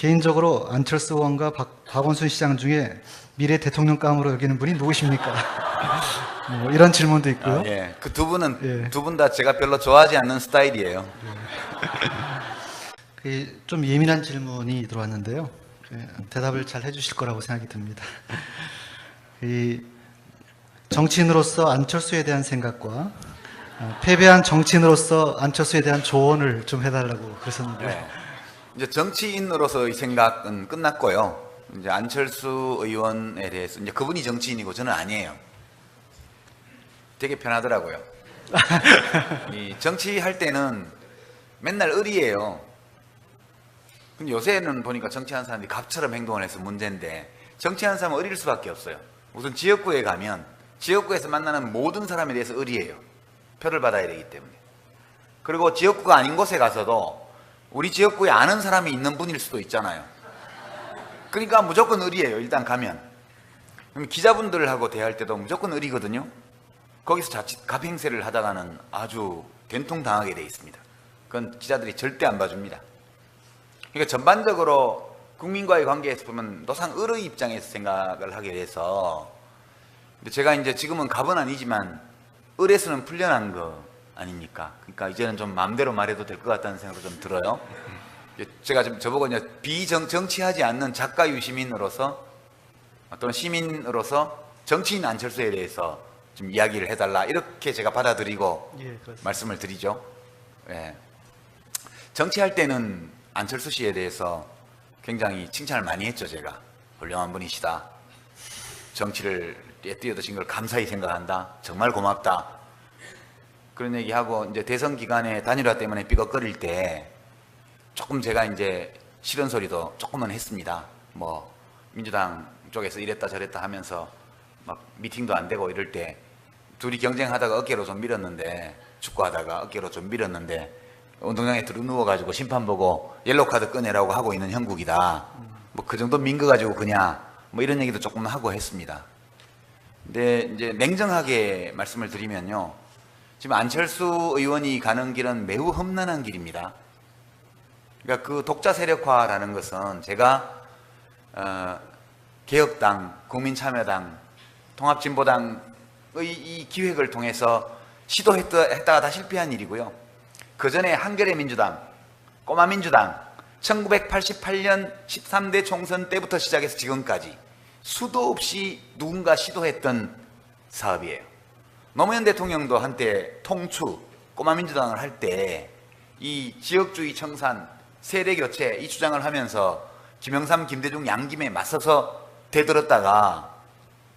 개인적으로 안철수 의원과 박원순 시장 중에 미래 대통령감으로 여기는 분이 누구십니까? 뭐 이런 질문도 있고요. 예. 그 두 분은 예. 두 분 다 제가 별로 좋아하지 않는 스타일이에요. 좀 예민한 질문이 들어왔는데요. 대답을 잘 해주실 거라고 생각이 듭니다. 정치인으로서 안철수에 대한 생각과 패배한 정치인으로서 안철수에 대한 조언을 좀 해달라고 그러셨는데요. 네. 이제 정치인으로서의 생각은 끝났고요. 이제 안철수 의원에 대해서 이제 그분이 정치인이고 저는 아니에요. 되게 편하더라고요. 이 정치할 때는 맨날 을이에요. 근데 요새는 보니까 정치하는 사람들이 갑처럼 행동을 해서 문제인데, 정치하는 사람은 을일 수밖에 없어요. 우선 지역구에 가면 지역구에서 만나는 모든 사람에 대해서 을이에요. 표를 받아야 되기 때문에. 그리고 지역구가 아닌 곳에 가서도 우리 지역구에 아는 사람이 있는 분일 수도 있잖아요. 그러니까 무조건 을이에요. 일단 가면. 그럼 기자분들하고 대할 때도 무조건 을이거든요. 거기서 자칫 갑행세를 하다가는 아주 된통당하게 돼 있습니다. 그건 기자들이 절대 안 봐줍니다. 그러니까 전반적으로 국민과의 관계에서 보면 노상 을의 입장에서 생각을 하게 돼서, 제가 이제 지금은 갑은 아니지만 을에서는 풀려난 거 아닙니까? 그러니까 이제는 좀 마음대로 말해도 될 것 같다는 생각도 좀 들어요. 제가 좀 저보고 이제 정치하지 않는 작가 유시민으로서 또는 시민으로서 정치인 안철수에 대해서 좀 이야기를 해달라, 이렇게 제가 받아들이고 말씀을 드리죠. 예. 정치할 때는 안철수 씨에 대해서 굉장히 칭찬을 많이 했죠. 제가 훌륭한 분이시다, 정치를 뛰어드신 걸 감사히 생각한다, 정말 고맙다, 그런 얘기하고, 이제 대선 기간에 단일화 때문에 삐걱거릴 때 조금 제가 이제 싫은 소리도 조금은 했습니다. 뭐 민주당 쪽에서 이랬다 저랬다 하면서 막 미팅도 안 되고 이럴 때 둘이 경쟁하다가 어깨로 좀 밀었는데, 축구하다가 어깨로 좀 밀었는데 운동장에 들어 누워가지고 심판 보고 옐로카드 꺼내라고 하고 있는 형국이다, 뭐 그 정도 민 거 가지고 그냥 뭐 이런 얘기도 조금 하고 했습니다. 근데 이제 냉정하게 말씀을 드리면요, 지금 안철수 의원이 가는 길은 매우 험난한 길입니다. 그러니까 그 독자 세력화라는 것은 제가 개혁당, 국민참여당, 통합진보당의 이 기획을 통해서 시도했다가 다 실패한 일이고요. 그 전에 한겨레 민주당, 꼬마 민주당, 1988년 13대 총선 때부터 시작해서 지금까지 수도 없이 누군가 시도했던 사업이에요. 노무현 대통령도 한때 통추, 꼬마 민주당을 할 때 이 지역주의 청산, 세대 교체 이 주장을 하면서 김영삼, 김대중 양김에 맞서서 대들었다가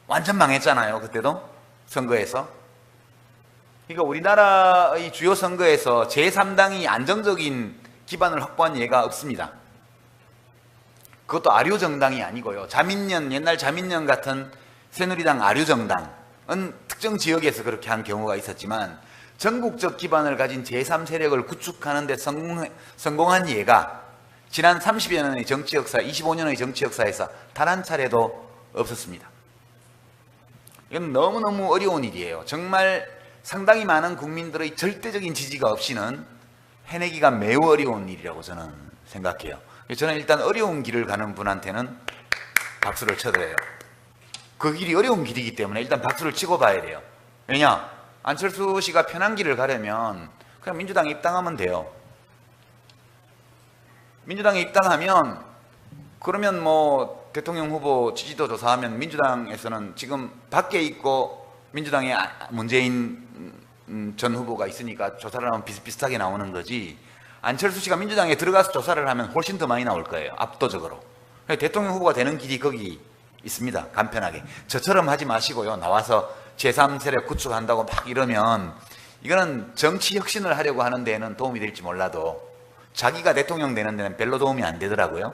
완전 망했잖아요. 그때도 선거에서. 그러니까 우리나라의 주요 선거에서 제3당이 안정적인 기반을 확보한 예가 없습니다. 그것도 아류정당이 아니고요. 자민련, 옛날 자민련 같은 새누리당 아류정당은 특정 지역에서 그렇게 한 경우가 있었지만, 전국적 기반을 가진 제3세력을 구축하는 데 성공한 예가 지난 30여 년의 정치 역사, 25년의 정치 역사에서 단 한 차례도 없었습니다. 이건 너무너무 어려운 일이에요. 정말 상당히 많은 국민들의 절대적인 지지가 없이는 해내기가 매우 어려운 일이라고 저는 생각해요. 저는 일단 어려운 길을 가는 분한테는 박수를 쳐드려요. 그 길이 어려운 길이기 때문에 일단 박수를 치고 봐야 돼요. 왜냐? 안철수 씨가 편한 길을 가려면 그냥 민주당에 입당하면 돼요. 민주당에 입당하면, 그러면 뭐 대통령 후보 지지도 조사하면 민주당에서는 지금 밖에 있고 민주당에 문재인 전 후보가 있으니까 조사를 하면 비슷비슷하게 나오는 거지, 안철수 씨가 민주당에 들어가서 조사를 하면 훨씬 더 많이 나올 거예요. 압도적으로. 대통령 후보가 되는 길이 거기 있습니다. 간편하게. 저처럼 하지 마시고요. 나와서 제3세력 구축한다고 막 이러면 이거는 정치 혁신을 하려고 하는 데에는 도움이 될지 몰라도 자기가 대통령 되는 데는 별로 도움이 안 되더라고요.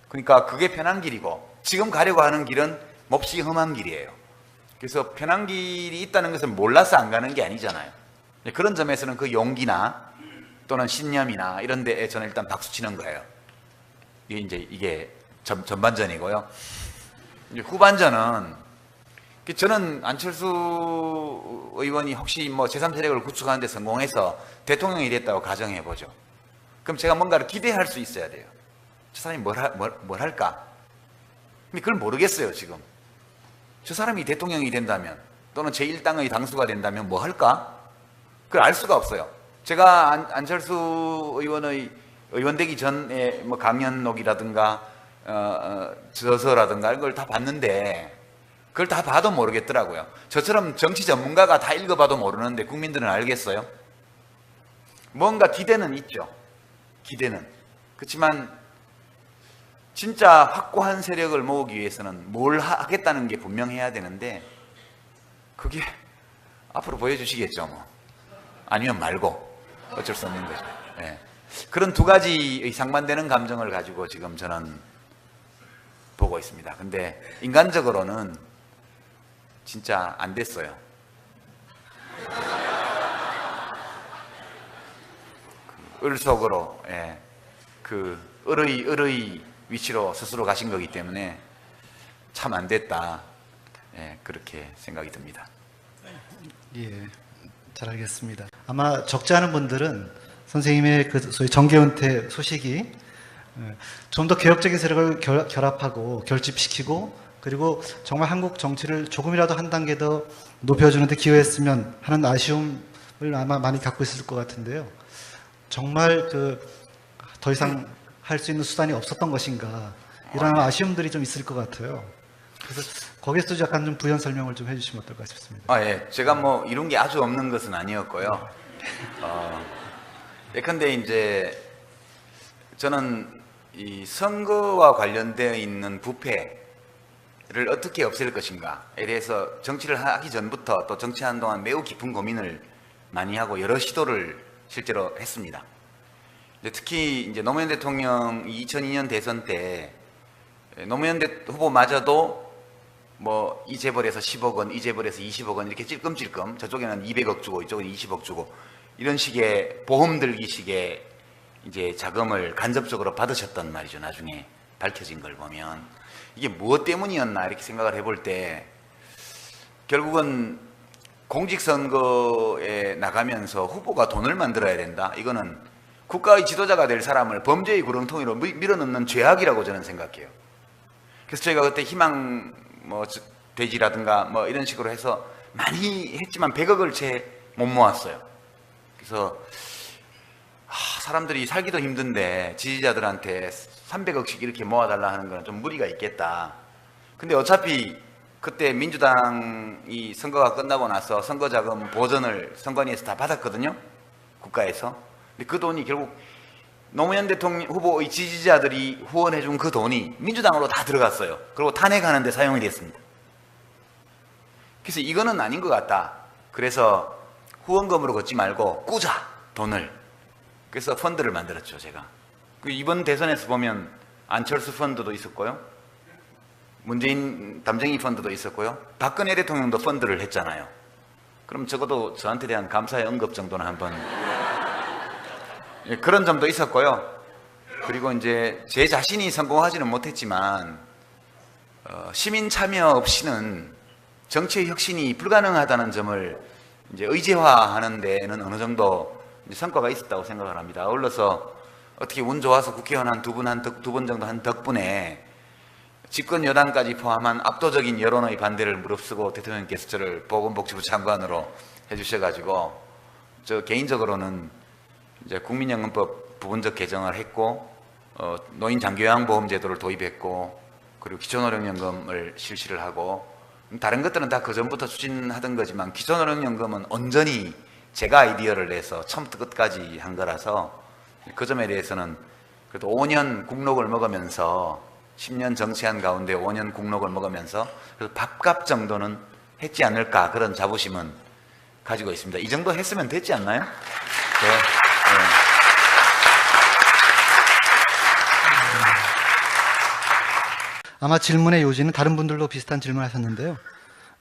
그러니까 그게 편한 길이고, 지금 가려고 하는 길은 몹시 험한 길이에요. 그래서 편한 길이 있다는 것은 몰라서 안 가는 게 아니잖아요. 그런 점에서는 그 용기나 또는 신념이나 이런 데에 저는 일단 박수 치는 거예요. 이게 전반전이고요. 이제 후반전은, 저는 안철수 의원이 혹시 뭐 제3세력을 구축하는 데 성공해서 대통령이 됐다고 가정해 보죠. 그럼 제가 뭔가를 기대할 수 있어야 돼요. 저 사람이 뭘 할까? 근데 그걸 모르겠어요, 지금. 저 사람이 대통령이 된다면 또는 제1당의 당수가 된다면 뭐 할까? 그걸 알 수가 없어요. 제가 안철수 의원의 의원되기 전에 뭐 강연록이라든가 저서라든가 이런 걸 다 봤는데 그걸 다 봐도 모르겠더라고요. 저처럼 정치 전문가가 다 읽어봐도 모르는데 국민들은 알겠어요? 뭔가 기대는 있죠. 기대는. 그렇지만 진짜 확고한 세력을 모으기 위해서는 뭘 하겠다는 게 분명해야 되는데 그게 앞으로 보여주시겠죠. 뭐. 아니면 말고 어쩔 수 없는 거죠. 네. 그런 두 가지의 상반되는 감정을 가지고 지금 저는 보고 있습니다. 근데 인간적으로는 진짜 안 됐어요. 을 속으로 그 을의 위치로 스스로 가신 거기 때문에 참 안 됐다. 그렇게 생각이 듭니다. 예, 잘 알겠습니다. 아마 적지 않은 분들은 선생님의 그 소위 정계 은퇴 소식이 좀 더 개혁적인 세력을 결합하고 결집시키고 그리고 정말 한국 정치를 조금이라도 한 단계 더 높여주는 데 기여했으면 하는 아쉬움을 아마 많이 갖고 있을 것 같은데요. 정말 더 이상 할 수 있는 수단이 없었던 것인가 이런 아쉬움들이 좀 있을 것 같아요. 그래서 거기에서 약간 좀 부연 설명을 좀 해주시면 어떨까 싶습니다. 예. 제가 뭐 이룬 게 아주 없는 것은 아니었고요. 예컨대 이제 저는 이 선거와 관련되어 있는 부패를 어떻게 없앨 것인가에 대해서 정치를 하기 전부터 또 정치하는 동안 매우 깊은 고민을 많이 하고 여러 시도를 실제로 했습니다. 특히 이제 노무현 대통령이 2002년 대선 때 노무현 후보마저도 뭐 이 재벌에서 10억 원, 이 재벌에서 20억 원 이렇게 찔끔찔끔 저쪽에는 200억 주고 이쪽은 20억 주고 이런 식의 보험 들기식의 이제 자금을 간접적으로 받으셨단 말이죠. 나중에 밝혀진 걸 보면 이게 무엇 때문이었나 이렇게 생각을 해볼 때 결국은 공직선거에 나가면서 후보가 돈을 만들어야 된다. 이거는 국가의 지도자가 될 사람을 범죄의 구렁텅이로 밀어넣는 죄악이라고 저는 생각해요. 그래서 저희가 그때 희망 돼지라든가 뭐 이런 식으로 해서 많이 했지만 100억을 채 못 모았어요. 그래서 사람들이 살기도 힘든데 지지자들한테 300억씩 이렇게 모아달라 하는 건 좀 무리가 있겠다. 근데 어차피 그때 민주당이 선거가 끝나고 나서 선거자금 보전을 선관위에서 다 받았거든요. 국가에서. 근데 그 돈이 결국 노무현 대통령 후보의 지지자들이 후원해준 그 돈이 민주당으로 다 들어갔어요. 그리고 탄핵하는 데 사용이 됐습니다. 그래서 이거는 아닌 것 같다. 그래서 후원금으로 걷지 말고 꾸자 돈을. 그래서 펀드를 만들었죠. 제가. 이번 대선에서 보면 안철수 펀드도 있었고요. 문재인 담쟁이 펀드도 있었고요. 박근혜 대통령도 펀드를 했잖아요. 그럼 적어도 저한테 대한 감사의 언급 정도는 한번 그런 점도 있었고요. 그리고 이제 제 자신이 성공하지는 못했지만 시민 참여 없이는 정치의 혁신이 불가능하다는 점을 이제 의제화하는 데는 어느 정도 성과가 있었다고 생각을 합니다. 아울러서 어떻게 운 좋아서 국회의원 한 두 번 정도 한 덕분에 집권 여당까지 포함한 압도적인 여론의 반대를 무릅쓰고 대통령께서 저를 보건복지부 장관으로 해주셔가지고 저 개인적으로는 이제 국민연금법 부분적 개정을 했고 노인 장기요양보험제도를 도입했고 그리고 기초노령연금을 실시를 하고 다른 것들은 다 그 전부터 추진하던 거지만 기초노령연금은 온전히 제가 아이디어를 내서 처음부터 끝까지 한 거라서 그 점에 대해서는 그래도 5년 국록을 먹으면서 10년 정치한 가운데 5년 국록을 먹으면서 그래서 밥값 정도는 했지 않을까 그런 자부심은 가지고 있습니다. 이 정도 했으면 됐지 않나요? 네. 아마 질문의 요지는 다른 분들도 비슷한 질문을 하셨는데요.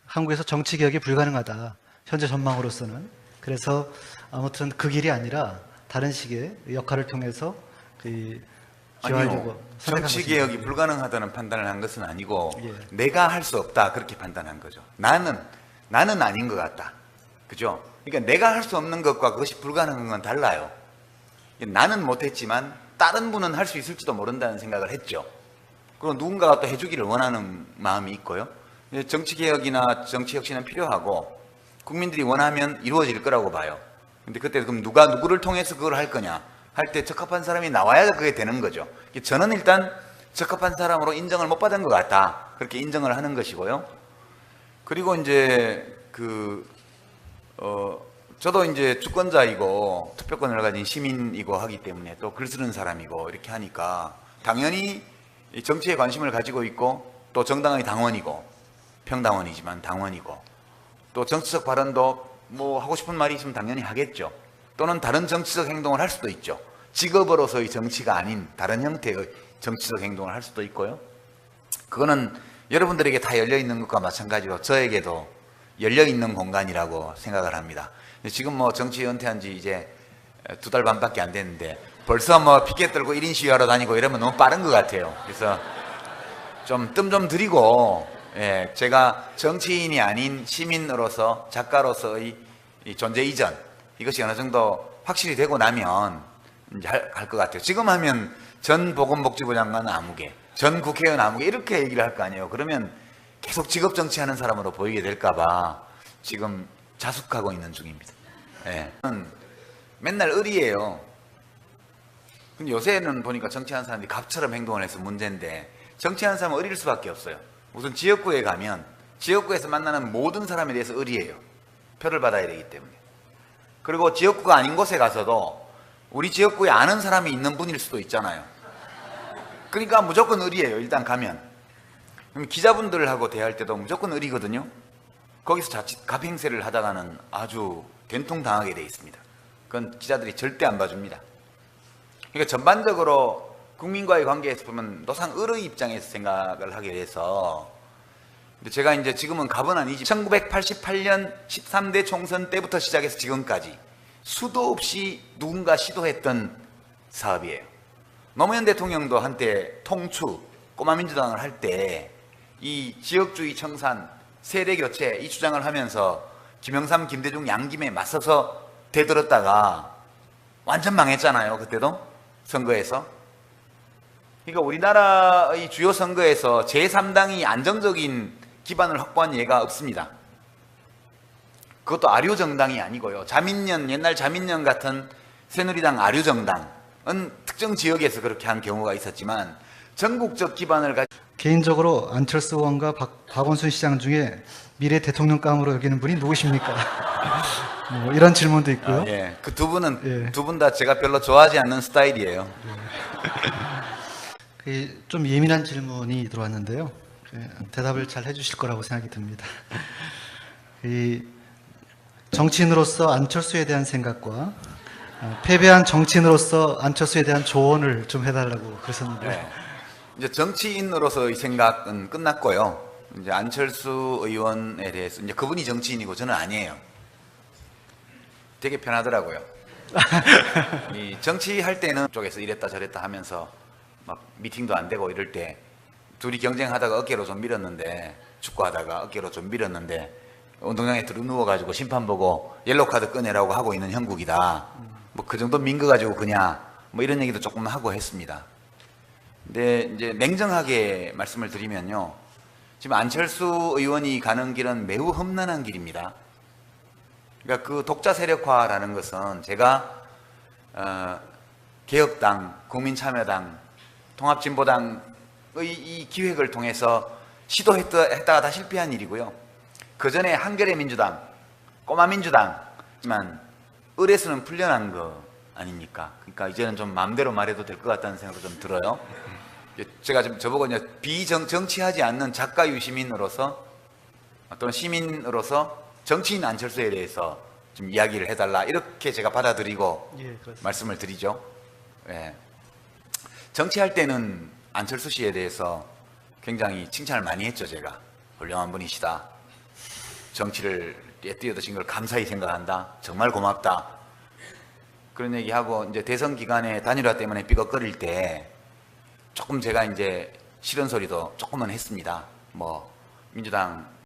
한국에서 정치 개혁이 불가능하다. 현재 전망으로서는. 그래서 아무튼 그 길이 아니라 다른 식의 역할을 통해서 아니요. 정치 개혁이 불가능하다는 판단을 한 것은 아니고 내가 할 수 없다 그렇게 판단한 거죠. 나는 아닌 것 같다. 그죠? 그러니까 내가 할 수 없는 것과 그것이 불가능한 건 달라요. 나는 못했지만 다른 분은 할 수 있을지도 모른다는 생각을 했죠. 그리고 누군가가 또 해주기를 원하는 마음이 있고요. 정치개혁이나 정치혁신은 필요하고 국민들이 원하면 이루어질 거라고 봐요. 근데 그때 그럼 누가 누구를 통해서 그걸 할 거냐 할 때 적합한 사람이 나와야 그게 되는 거죠. 저는 일단 적합한 사람으로 인정을 못 받은 것 같다, 그렇게 인정을 하는 것이고요. 그리고 이제 저도 이제 주권자이고 투표권을 가진 시민이고 하기 때문에 또 글 쓰는 사람이고 이렇게 하니까 당연히 이 정치에 관심을 가지고 있고 또 정당의 당원이고 평당원이지만 당원이고 또 정치적 발언도 뭐 하고 싶은 말이 있으면 당연히 하겠죠. 또는 다른 정치적 행동을 할 수도 있죠. 직업으로서의 정치가 아닌 다른 형태의 정치적 행동을 할 수도 있고요. 그거는 여러분들에게 다 열려있는 것과 마찬가지로 저에게도 열려있는 공간이라고 생각을 합니다. 지금 뭐 정치 은퇴한 지 이제 2달 반밖에 안 됐는데 벌써 뭐 피켓 들고 1인 시위하러 다니고 이러면 너무 빠른 것 같아요. 그래서 좀 뜸 좀 들이고, 제가 정치인이 아닌 시민으로서 작가로서의 이 존재 이전, 이것이 어느 정도 확실히 되고 나면 이제 할 것 같아요. 지금 하면 전 보건복지부 장관 아무개, 전 국회의원 아무개 이렇게 얘기를 할 거 아니에요. 그러면 계속 직업 정치하는 사람으로 보이게 될까봐 지금 자숙하고 있는 중입니다. 맨날 의리예요. 근데 요새는 보니까 정치하는 사람들이 갑처럼 행동을 해서 문제인데, 정치하는 사람은 의리일 수밖에 없어요. 우선 지역구에 가면 지역구에서 만나는 모든 사람에 대해서 의리예요. 표를 받아야 되기 때문에. 그리고 지역구가 아닌 곳에 가서도 우리 지역구에 아는 사람이 있는 분일 수도 있잖아요. 그러니까 무조건 의리예요. 일단 가면. 그럼 기자분들하고 대할 때도 무조건 의리거든요. 거기서 자칫 갑행세를 하다가는 아주 된통당하게 돼 있습니다. 그건 기자들이 절대 안 봐줍니다. 그러니까 전반적으로 국민과의 관계에서 보면 노상 의의 입장에서 생각을 하게 돼서, 근데 제가 이제 지금은 갑은 아니지 1988년 13대 총선 때부터 시작해서 지금까지 수도 없이 누군가 시도했던 사업이에요. 노무현 대통령도 한때 통추, 꼬마민주당을 할 때 이 지역주의 청산, 세대교체 이 주장을 하면서 김영삼, 김대중 양김에 맞서서 대들었다가 완전 망했잖아요. 그때도 선거에서. 그러니까 우리나라의 주요 선거에서 제3당이 안정적인 기반을 확보한 예가 없습니다. 그것도 아류정당이 아니고요. 자민련, 옛날 자민련 같은 새누리당 아류정당은 특정 지역에서 그렇게 한 경우가 있었지만 전국적 기반을 가지고. 개인적으로 안철수 의원과 박원순 시장 중에 미래 대통령감으로 여기는 분이 누구십니까? 뭐 이런 질문도 있고요. 그 두 분은 두 분 다 제가 별로 좋아하지 않는 스타일이에요. 좀 예민한 질문이 들어왔는데요. 대답을 잘 해주실 거라고 생각이 듭니다. 정치인으로서 안철수에 대한 생각과 패배한 정치인으로서 안철수에 대한 조언을 좀 해달라고 그러셨는데요. 이제 정치인으로서의 생각은 끝났고요. 이제 안철수 의원에 대해서 이제 그분이 정치인이고 저는 아니에요. 되게 편하더라고요. 이 정치할 때는 쪽에서 이랬다 저랬다 하면서 막 미팅도 안 되고 이럴 때 둘이 경쟁하다가 어깨로 좀 밀었는데, 축구하다가 어깨로 좀 밀었는데 운동장에 들어 누워가지고 심판 보고 옐로우 카드 꺼내라고 하고 있는 형국이다. 뭐 그 정도 민 거 가지고 그냥 뭐 이런 얘기도 조금 하고 했습니다. 근데 이제 냉정하게 말씀을 드리면요, 지금 안철수 의원이 가는 길은 매우 험난한 길입니다. 그러니까 그 독자 세력화라는 것은 제가 개혁당, 국민참여당, 통합진보당의 이 기획을 통해서 시도했다가 다 실패한 일이고요. 그 전에 한겨레 민주당, 꼬마 민주당지만 을에서는 풀려난 거 아닙니까? 그러니까 이제는 좀 마음대로 말해도 될 것 같다는 생각도 좀 들어요. 제가 지금 저보고 이제 정치하지 않는 작가 유시민으로서 또는 시민으로서 정치인 안철수에 대해서 좀 이야기를 해달라, 이렇게 제가 받아들이고 말씀을 드리죠. 정치할 때는 안철수 씨에 대해서 굉장히 칭찬을 많이 했죠. 제가 훌륭한 분이시다, 정치를 뛰어드신 걸 감사히 생각한다, 정말 고맙다, 그런 얘기하고, 이제 대선 기간에 단일화 때문에 삐걱거릴 때 조금 제가 이제 싫은 소리도 조금은 했습니다. 뭐 민주당